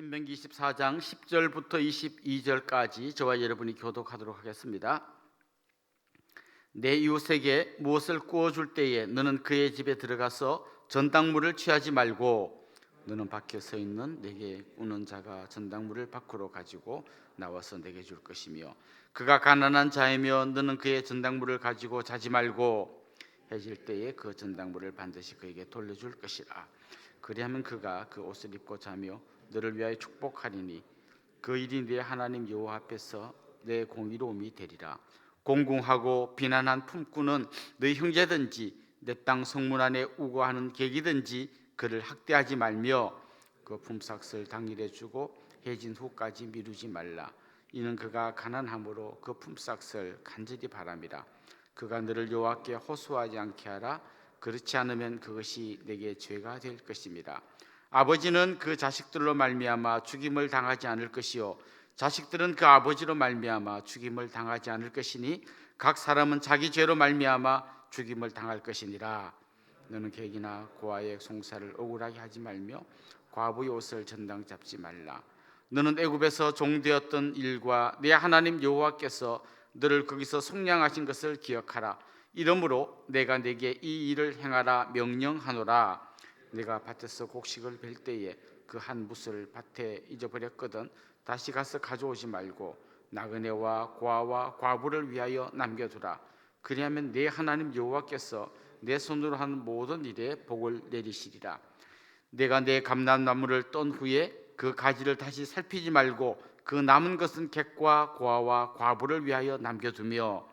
신명기 24장 10절부터 22절까지 저와 여러분이 교독하도록 하겠습니다. 내 이웃에게 무엇을 구워줄 때에 너는 그의 집에 들어가서 전당물을 취하지 말고 너는 밖에 서 있는 내게 우는 자가 전당물을 밖으로 가지고 나와서 내게 줄 것이며 그가 가난한 자이며 너는 그의 전당물을 가지고 자지 말고 해질 때에 그 전당물을 반드시 그에게 돌려줄 것이라. 그리하면 그가 그 옷을 입고 자며 너를 위하여 축복하리니 그 일이 네 하나님 여호와 앞에서 내 공의로움이 되리라. 공궁하고 비난한 품꾼은 너희 형제든지 내 땅 성문 안에 우거하는 객이든지 그를 학대하지 말며 그 품삯을 당일에 주고 해진 후까지 미루지 말라. 이는 그가 가난함으로 그 품삯을 간절히 바람이라. 그가 너를 여호와께 호소하지 않게 하라. 그렇지 않으면 그것이 내게 죄가 될 것입니다. 아버지는 그 자식들로 말미암아 죽임을 당하지 않을 것이요 자식들은 그 아버지로 말미암아 죽임을 당하지 않을 것이니 각 사람은 자기 죄로 말미암아 죽임을 당할 것이니라. 너는 객이나 고아의 송사를 억울하게 하지 말며 과부의 옷을 전당 잡지 말라. 너는 애굽에서 종되었던 일과 내 하나님 여호와께서 너를 거기서 속량하신 것을 기억하라. 이러므로 내가 네게 이 일을 행하라 명령하노라. 내가 밭에서 곡식을 벨 때에 그 한 뭇을 밭에 잊어버렸거든 다시 가서 가져오지 말고 나그네와 고아와 과부를 위하여 남겨두라. 그리하면 네 하나님 여호와께서 내 손으로 한 모든 일에 복을 내리시리라. 내가 내 감람나무를 떤 후에 그 가지를 다시 살피지 말고 그 남은 것은 객과 고아와 과부를 위하여 남겨두며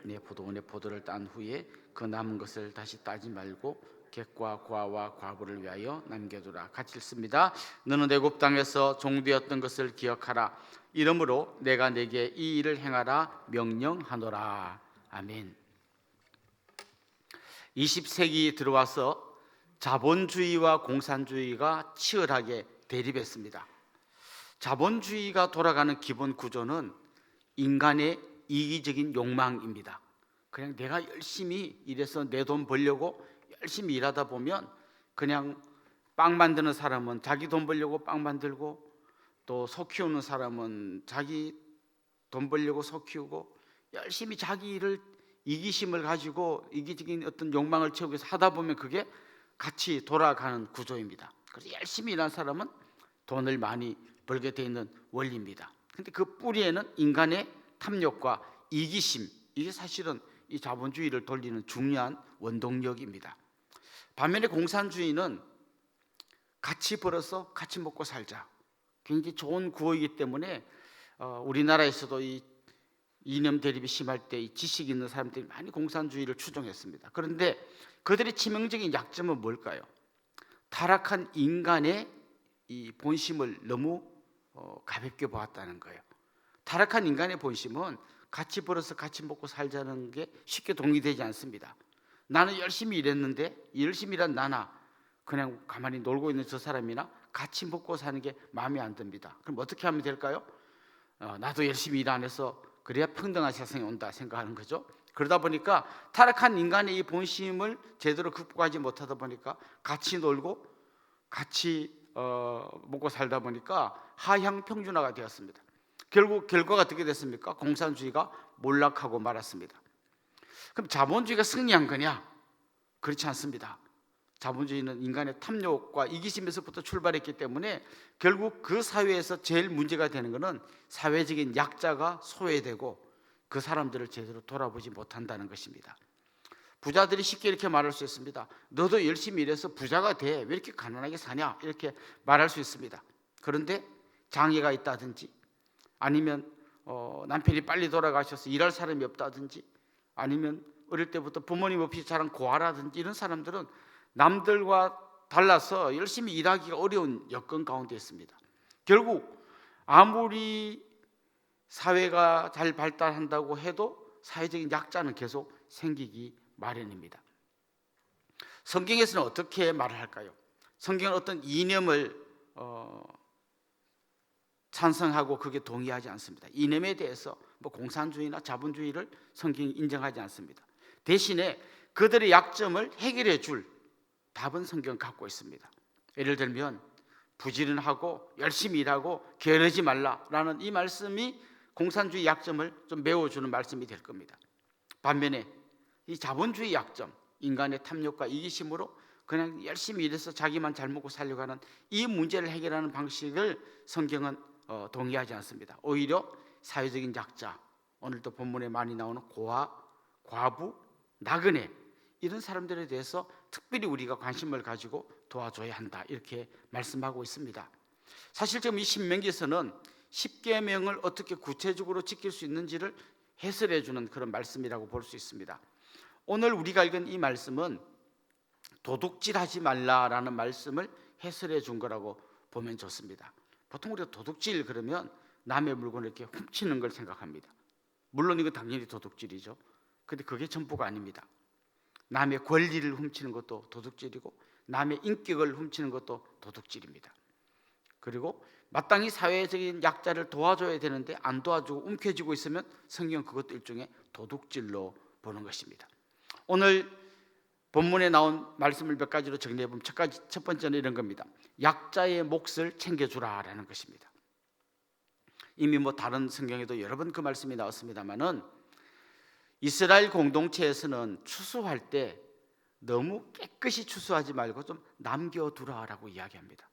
내 포도원의 포도를 딴 후에 그 남은 것을 다시 따지 말고 객과 고아와 과부를 위하여 남겨두라. 같이 읽습니다. 너는 애굽 땅에서 종되었던 것을 기억하라. 이러므로 내가 네게 이 일을 행하라 명령하노라. 아멘. 20세기 들어와서 자본주의와 공산주의가 치열하게 대립했습니다. 자본주의가 돌아가는 기본 구조는 인간의 이기적인 욕망입니다. 그냥 내가 열심히 일해서 내 돈 벌려고 열심히 일하다 보면 그냥 빵 만드는 사람은 자기 돈 벌려고 빵 만들고 또 소 키우는 사람은 자기 돈 벌려고 소 키우고 열심히 자기 일을 이기심을 가지고 이기적인 어떤 욕망을 채우기 위해서 하다 보면 그게 같이 돌아가는 구조입니다. 그래서 열심히 일하는 사람은 돈을 많이 벌게 되어 있는 원리입니다. 그런데 그 뿌리에는 인간의 탐욕과 이기심, 이게 사실은 이 자본주의를 돌리는 중요한 원동력입니다. 반면에 공산주의는 같이 벌어서 같이 먹고 살자, 굉장히 좋은 구호이기 때문에 우리나라에서도 이 이념 대립이 심할 때 이 지식 있는 사람들이 많이 공산주의를 추종했습니다. 그런데 그들의 치명적인 약점은 뭘까요? 타락한 인간의 이 본심을 너무 가볍게 보았다는 거예요. 타락한 인간의 본심은 같이 벌어서 같이 먹고 살자는 게 쉽게 동의되지 않습니다. 나는 열심히 일했는데 열심히 일한 나나 그냥 가만히 놀고 있는 저 사람이나 같이 먹고 사는 게 마음에 안 듭니다. 그럼 어떻게 하면 될까요? 나도 열심히 일 안 해서 그래야 평등한 세상이 온다 생각하는 거죠. 그러다 보니까 타락한 인간의 이 본심을 제대로 극복하지 못하다 보니까 같이 놀고 같이 먹고 살다 보니까 하향 평준화가 되었습니다. 결국 결과가 어떻게 됐습니까? 공산주의가 몰락하고 말았습니다. 그럼 자본주의가 승리한 거냐? 그렇지 않습니다. 자본주의는 인간의 탐욕과 이기심에서부터 출발했기 때문에 결국 그 사회에서 제일 문제가 되는 것은 사회적인 약자가 소외되고 그 사람들을 제대로 돌아보지 못한다는 것입니다. 부자들이 쉽게 이렇게 말할 수 있습니다. 너도 열심히 일해서 부자가 돼. 왜 이렇게 가난하게 사냐? 이렇게 말할 수 있습니다. 그런데 장애가 있다든지 아니면 남편이 빨리 돌아가셔서 일할 사람이 없다든지 아니면 어릴 때부터 부모님 없이 자란 고아라든지 이런 사람들은 남들과 달라서 열심히 일하기가 어려운 여건 가운데 있습니다. 결국 아무리 사회가 잘 발달한다고 해도 사회적인 약자는 계속 생기기 마련입니다. 성경에서는 어떻게 말을 할까요? 성경은 어떤 이념을 찬성하고 그게 동의하지 않습니다. 이념에 대해서 공산주의나 자본주의를 성경이 인정하지 않습니다. 대신에 그들의 약점을 해결해 줄 답은 성경 갖고 있습니다. 예를 들면 부지런하고 열심히 일하고 게으르지 말라라는 이 말씀이 공산주의 약점을 좀 메워주는 말씀이 될 겁니다. 반면에 이 자본주의 약점, 인간의 탐욕과 이기심으로 그냥 열심히 일해서 자기만 잘 먹고 살려고 하는 이 문제를 해결하는 방식을 성경은 동의하지 않습니다. 오히려 사회적인 약자, 오늘도 본문에 많이 나오는 고아, 과부, 나그네 이런 사람들에 대해서 특별히 우리가 관심을 가지고 도와줘야 한다 이렇게 말씀하고 있습니다. 사실 지금 이 신명기에서는 10계명을 어떻게 구체적으로 지킬 수 있는지를 해설해 주는 그런 말씀이라고 볼 수 있습니다. 오늘 우리가 읽은 이 말씀은 도둑질하지 말라라는 말씀을 해설해 준 거라고 보면 좋습니다. 보통 우리가 도둑질 그러면 남의 물건을 이렇게 훔치는 걸 생각합니다. 물론 이건 당연히 도둑질이죠. 근데 그게 전부가 아닙니다. 남의 권리를 훔치는 것도 도둑질이고 남의 인격을 훔치는 것도 도둑질입니다. 그리고 마땅히 사회적인 약자를 도와줘야 되는데 안 도와주고 움켜쥐고 있으면 성경 그것도 일종의 도둑질로 보는 것입니다. 오늘 본문에 나온 말씀을 몇 가지로 정리해 보면 첫 번째는 이런 겁니다. 약자의 몫을 챙겨주라라는 것입니다. 이미 다른 성경에도 여러 번 그 말씀이 나왔습니다만은 이스라엘 공동체에서는 추수할 때 너무 깨끗이 추수하지 말고 좀 남겨두라라고 이야기합니다.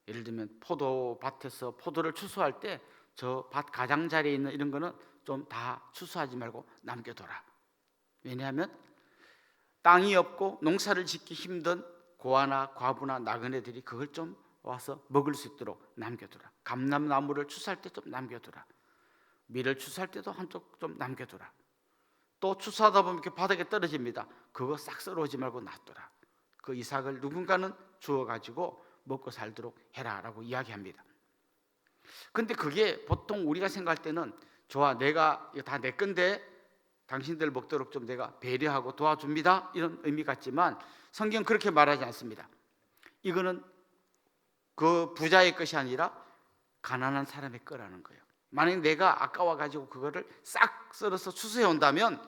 예를 들면 포도밭에서 포도를 추수할 때 저 밭 가장자리에 있는 이런 거는 좀 다 추수하지 말고 남겨둬라. 왜냐하면 땅이 없고 농사를 짓기 힘든 고아나 과부나 나그네들이 그걸 좀 와서 먹을 수 있도록 남겨두라. 감람나무를 추수할 때 좀 남겨두라. 밀을 추수할 때도 한쪽 좀 남겨두라. 또 추수하다 보면 이렇게 바닥에 떨어집니다. 그거 싹 썰어오지 말고 놔둬라. 그 이삭을 누군가는 주어가지고 먹고 살도록 해라라고 이야기합니다. 근데 그게 보통 우리가 생각할 때는 좋아, 내가 이거 다 내 건데 당신들 먹도록 좀 내가 배려하고 도와줍니다 이런 의미 같지만 성경 그렇게 말하지 않습니다. 이거는 그 부자의 것이 아니라 가난한 사람의 거라는 거예요. 만약 내가 아까워가지고 그거를 싹 썰어서 추수해 온다면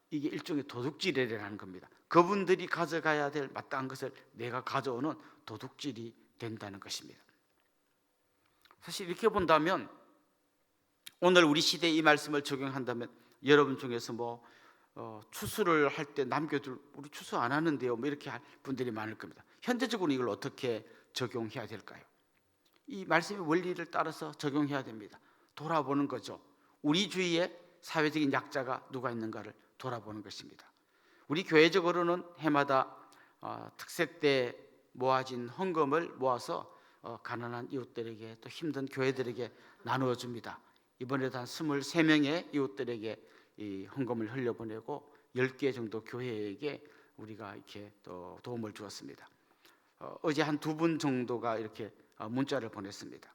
이게 일종의 도둑질이라는 겁니다. 그분들이 가져가야 될 마땅한 것을 내가 가져오는 도둑질이 된다는 것입니다. 사실 이렇게 본다면 오늘 우리 시대에 이 말씀을 적용한다면 여러분 중에서 추수를 할 때 남겨둘, 우리 추수 안 하는데요 이렇게 할 분들이 많을 겁니다. 현대적으로 이걸 어떻게 적용해야 될까요? 이 말씀의 원리를 따라서 적용해야 됩니다. 돌아보는 거죠. 우리 주위에 사회적인 약자가 누가 있는가를 돌아보는 것입니다. 우리 교회적으로는 해마다 특세 때 모아진 헌금을 모아서 가난한 이웃들에게 또 힘든 교회들에게 나누어 줍니다. 이번에도 한 23명의 이웃들에게 이 헌금을 흘려보내고 10개 정도 교회에게 우리가 이렇게 또 도움을 주었습니다. 어제 한 2분 정도가 이렇게 문자를 보냈습니다.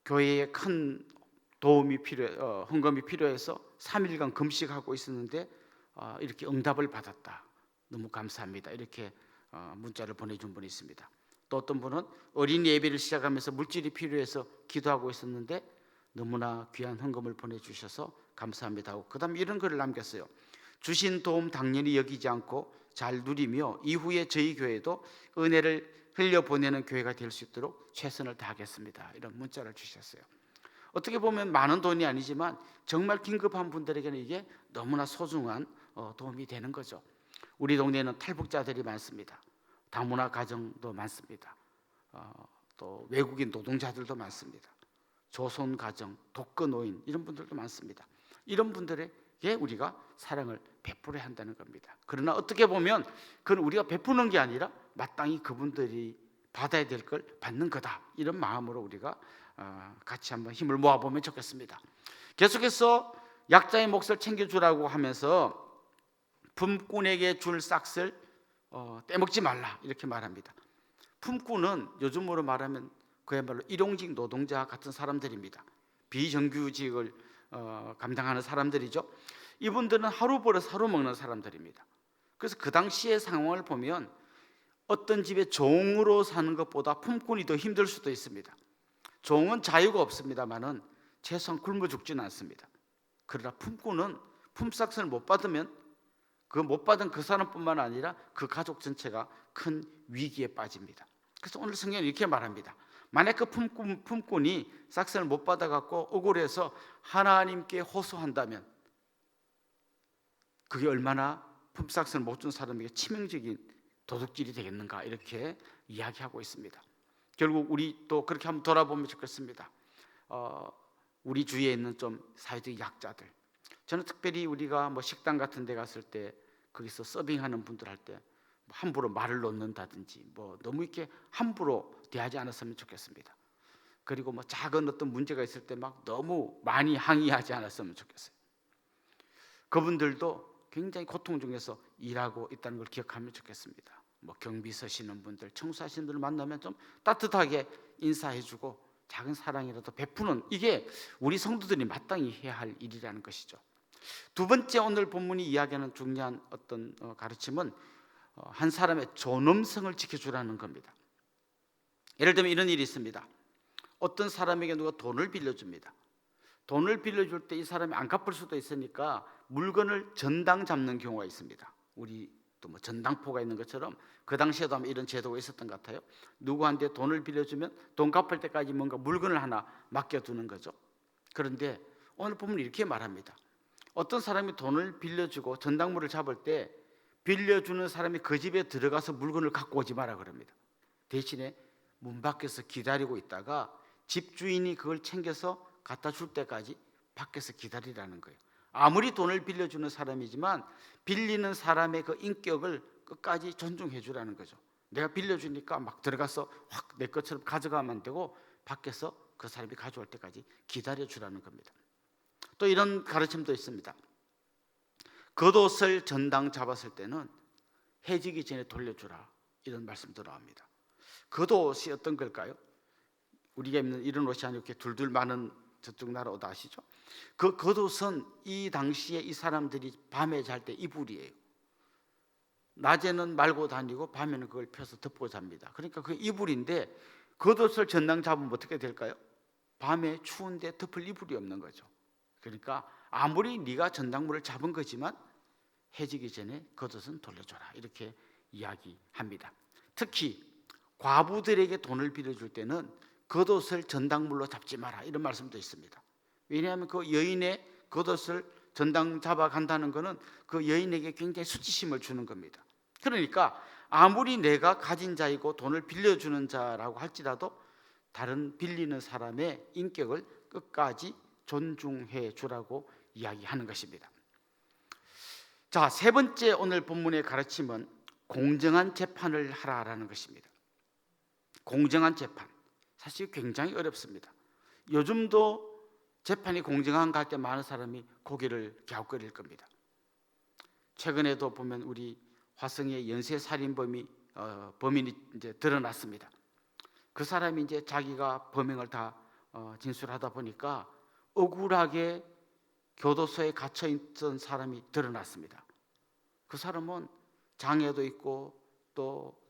교회에 큰 도움이 헌금이 필요해서 3일간 금식하고 있었는데 이렇게 응답을 받았다. 너무 감사합니다. 이렇게 문자를 보내준 분이 있습니다. 또 어떤 분은 어린이 예배를 시작하면서 물질이 필요해서 기도하고 있었는데 너무나 귀한 헌금을 보내주셔서 감사합니다 하고 그다음 이런 글을 남겼어요. 주신 도움 당연히 여기지 않고 잘 누리며 이후에 저희 교회도 은혜를 흘려보내는 교회가 될 수 있도록 최선을 다하겠습니다. 이런 문자를 주셨어요. 어떻게 보면 많은 돈이 아니지만 정말 긴급한 분들에게는 이게 너무나 소중한 도움이 되는 거죠. 우리 동네에는 탈북자들이 많습니다. 다문화 가정도 많습니다. 또 외국인 노동자들도 많습니다. 조손 가정, 독거 노인 이런 분들도 많습니다. 이런 분들에게 우리가 사랑을 베풀어야 한다는 겁니다. 그러나 어떻게 보면 그건 우리가 베푸는 게 아니라 마땅히 그분들이 받아야 될 걸 받는 거다. 이런 마음으로 우리가 같이 한번 힘을 모아보면 좋겠습니다. 계속해서 약자의 몫을 챙겨주라고 하면서 품꾼에게 줄 싹을 떼먹지 말라 이렇게 말합니다. 품꾼은 요즘으로 말하면 그야말로 일용직 노동자 같은 사람들입니다. 비정규직을 감당하는 사람들이죠. 이분들은 하루 벌어서 하루 먹는 사람들입니다. 그래서 그 당시의 상황을 보면 어떤 집에 종으로 사는 것보다 품꾼이 더 힘들 수도 있습니다. 종은 자유가 없습니다만은 최소한 굶어 죽지는 않습니다. 그러나 품꾼은 품삯을 못 받으면 그 못 받은 그 사람뿐만 아니라 그 가족 전체가 큰 위기에 빠집니다. 그래서 오늘 성경은 이렇게 말합니다. 만약 그 품꾼이 싹선을 못 받아갖고 억울해서 하나님께 호소한다면 그게 얼마나 품삯을 못 준 사람에게 치명적인 도둑질이 되겠는가, 이렇게 이야기하고 있습니다. 결국 우리 또 그렇게 한번 돌아보면 좋겠습니다. 우리 주위에 있는 좀 사회적 약자들, 저는 특별히 우리가 뭐 식당 같은 데 갔을 때 거기서 서빙하는 분들 할 때 함부로 말을 놓는다든지 뭐 너무 이렇게 함부로 대하지 않았으면 좋겠습니다. 그리고 뭐 작은 어떤 문제가 있을 때 막 너무 많이 항의하지 않았으면 좋겠어요. 그분들도 굉장히 고통 중에서 일하고 있다는 걸 기억하면 좋겠습니다. 뭐 경비 서시는 분들, 청소하시는 분들 만나면 좀 따뜻하게 인사해주고 작은 사랑이라도 베푸는, 이게 우리 성도들이 마땅히 해야 할 일이라는 것이죠. 두 번째, 오늘 본문이 이야기하는 중요한 어떤 가르침은 한 사람의 존엄성을 지켜주라는 겁니다. 예를 들면 이런 일이 있습니다. 어떤 사람에게 누가 돈을 빌려줍니다. 돈을 빌려줄 때 이 사람이 안 갚을 수도 있으니까 물건을 전당 잡는 경우가 있습니다. 우리 또 뭐 전당포가 있는 것처럼 그 당시에도 아마 이런 제도가 있었던 것 같아요. 누구한테 돈을 빌려주면 돈 갚을 때까지 뭔가 물건을 하나 맡겨두는 거죠. 그런데 오늘 보면 이렇게 말합니다. 어떤 사람이 돈을 빌려주고 전당물을 잡을 때 빌려주는 사람이 그 집에 들어가서 물건을 갖고 오지 마라 그럽니다. 대신에 문 밖에서 기다리고 있다가 집주인이 그걸 챙겨서 갖다 줄 때까지 밖에서 기다리라는 거예요. 아무리 돈을 빌려주는 사람이지만 빌리는 사람의 그 인격을 끝까지 존중해 주라는 거죠. 내가 빌려주니까 막 들어가서 확 내 것처럼 가져가면 안 되고 밖에서 그 사람이 가져올 때까지 기다려 주라는 겁니다. 또 이런 가르침도 있습니다. 겉옷을 전당 잡았을 때는 해지기 전에 돌려주라, 이런 말씀도 나옵니다. 겉옷이 어떤 걸까요? 우리가 입는 이런 옷이 아니고 이렇게 둘둘 많은 저쪽 나라 옷 아시죠? 그 겉옷은 이 당시에 이 사람들이 밤에 잘 때 이불이에요. 낮에는 말고 다니고 밤에는 그걸 펴서 덮고 잡니다. 그러니까 그 이불인데 겉옷을 전당 잡으면 어떻게 될까요? 밤에 추운데 덮을 이불이 없는 거죠. 그러니까 아무리 네가 전당물을 잡은 거지만 해지기 전에 겉옷은 돌려줘라, 이렇게 이야기합니다. 특히 과부들에게 돈을 빌려줄 때는 겉옷을 전당물로 잡지 마라, 이런 말씀도 있습니다. 왜냐하면 그 여인의 겉옷을 전당 잡아 간다는 것은 그 여인에게 굉장히 수치심을 주는 겁니다. 그러니까 아무리 내가 가진 자이고 돈을 빌려주는 자라고 할지라도 다른 빌리는 사람의 인격을 끝까지 존중해 주라고 이야기하는 것입니다. 자, 세 번째 오늘 본문의 가르침은 공정한 재판을 하라라는 것입니다. 공정한 재판, 사실 굉장히 어렵습니다. 요즘도 재판이 공정한가 할 때 많은 사람이 고개를 갸웃거릴 겁니다. 최근에도 보면 우리 화성의 연쇄살인범이 범인이 이제 드러났습니다. 그 사람이 이제 자기가 범행을 다 진술하다 보니까 억울하게 교도소에 갇혀 있던 사람이 드러났습니다. 그 사람은 장애도 있고 또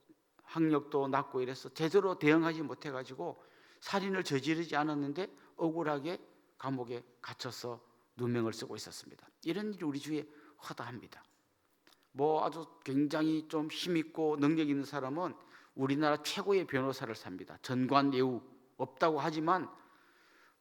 학력도 낮고 이래서 제대로 대응하지 못해가지고 살인을 저지르지 않았는데 억울하게 감옥에 갇혀서 누명을 쓰고 있었습니다. 이런 일이 우리 주위에 허다합니다. 뭐 아주 굉장히 좀 힘있고 능력 있는 사람은 우리나라 최고의 변호사를 삽니다. 전관예우 없다고 하지만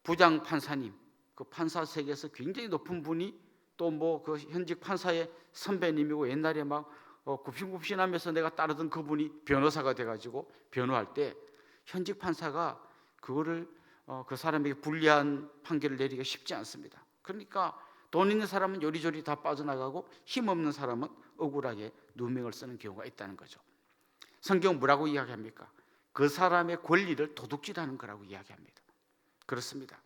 부장 판사님, 그 판사 세계에서 굉장히 높은 분이 또 뭐 그 현직 판사의 선배님이고 옛날에 막 굽신굽신하면서 내가 따르던 그분이 변호사가 돼가지고 변호할 때 현직 판사가 그거를 그 사람에게 불리한 판결을 내리기가 쉽지 않습니다. 그러니까 돈 있는 사람은 요리조리 다 빠져나가고 힘없는 사람은 억울하게 누명을 쓰는 경우가 있다는 거죠. 성경 뭐라고 이야기합니까? 그 사람의 권리를 도둑질하는 거라고 이야기합니다. 그렇습니다.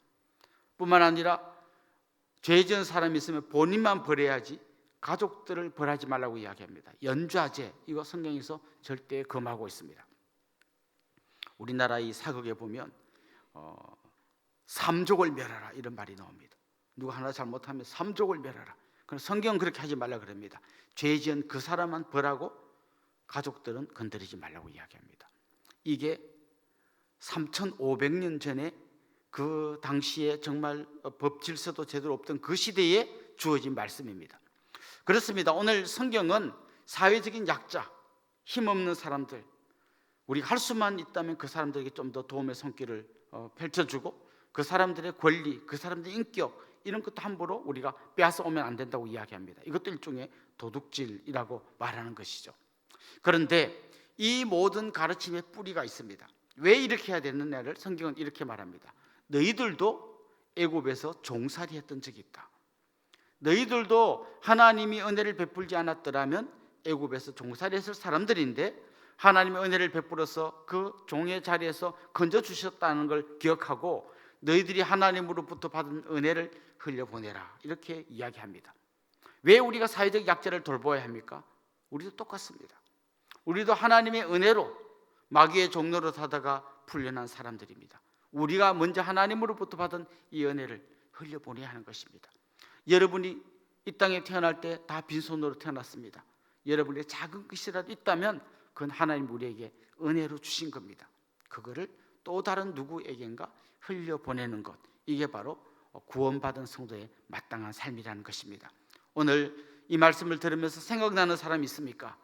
뿐만 아니라 죄 지은 사람이 있으면 본인만 벌해야지 가족들을 벌하지 말라고 이야기합니다. 연좌제, 이거 성경에서 절대 금하고 있습니다. 우리나라 이 사극에 보면 삼족을 멸하라, 이런 말이 나옵니다. 누가 하나 잘못하면 삼족을 멸하라. 그럼 성경은 그렇게 하지 말라 그럽니다. 죄 지은 그 사람만 벌하고 가족들은 건드리지 말라고 이야기합니다. 이게 3,500년 전에 그 당시에 정말 법 질서도 제대로 없던 그 시대에 주어진 말씀입니다. 그렇습니다. 오늘 성경은 사회적인 약자, 힘없는 사람들, 우리가 할 수만 있다면 그 사람들에게 좀 더 도움의 손길을 펼쳐주고 그 사람들의 권리, 그 사람들의 인격 이런 것도 함부로 우리가 빼앗아 오면 안 된다고 이야기합니다. 이것도 일종의 도둑질이라고 말하는 것이죠. 그런데 이 모든 가르침의 뿌리가 있습니다. 왜 이렇게 해야 되느냐를 성경은 이렇게 말합니다. 너희들도 애굽에서 종살이 했던 적이 있다. 너희들도 하나님이 은혜를 베풀지 않았더라면 애굽에서 종살이 했을 사람들인데 하나님의 은혜를 베풀어서 그 종의 자리에서 건져주셨다는 걸 기억하고 너희들이 하나님으로부터 받은 은혜를 흘려보내라, 이렇게 이야기합니다. 왜 우리가 사회적 약자를 돌보아야 합니까? 우리도 똑같습니다. 우리도 하나님의 은혜로 마귀의 종로로 사다가 풀려난 사람들입니다. 우리가 먼저 하나님으로부터 받은 이 은혜를 흘려보내야 하는 것입니다. 여러분이 이 땅에 태어날 때 다 빈손으로 태어났습니다. 여러분의 작은 것이라도 있다면 그건 하나님 우리에게 은혜로 주신 겁니다. 그거를 또 다른 누구에겐가 흘려보내는 것, 이게 바로 구원받은 성도의 마땅한 삶이라는 것입니다. 오늘 이 말씀을 들으면서 생각나는 사람이 있습니까?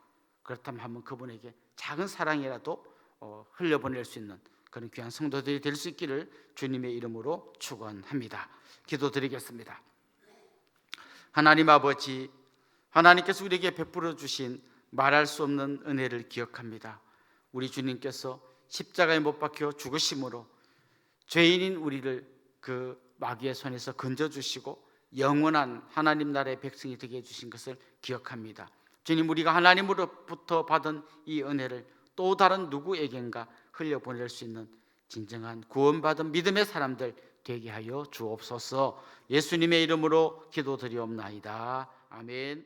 그렇다면 한번 그분에게 작은 사랑이라도 흘려보낼 수 있는 그런 귀한 성도들이 될 수 있기를 주님의 이름으로 축원합니다. 기도드리겠습니다. 하나님 아버지, 하나님께서 우리에게 베풀어 주신 말할 수 없는 은혜를 기억합니다. 우리 주님께서 십자가에 못 박혀 죽으심으로 죄인인 우리를 그 마귀의 손에서 건져주시고 영원한 하나님 나라의 백성이 되게 해주신 것을 기억합니다. 주님, 우리가 하나님으로부터 받은 이 은혜를 또 다른 누구에겐가 흘려보낼 수 있는 진정한 구원받은 믿음의 사람들 되게 하여 주옵소서. 예수님의 이름으로 기도드리옵나이다. 아멘.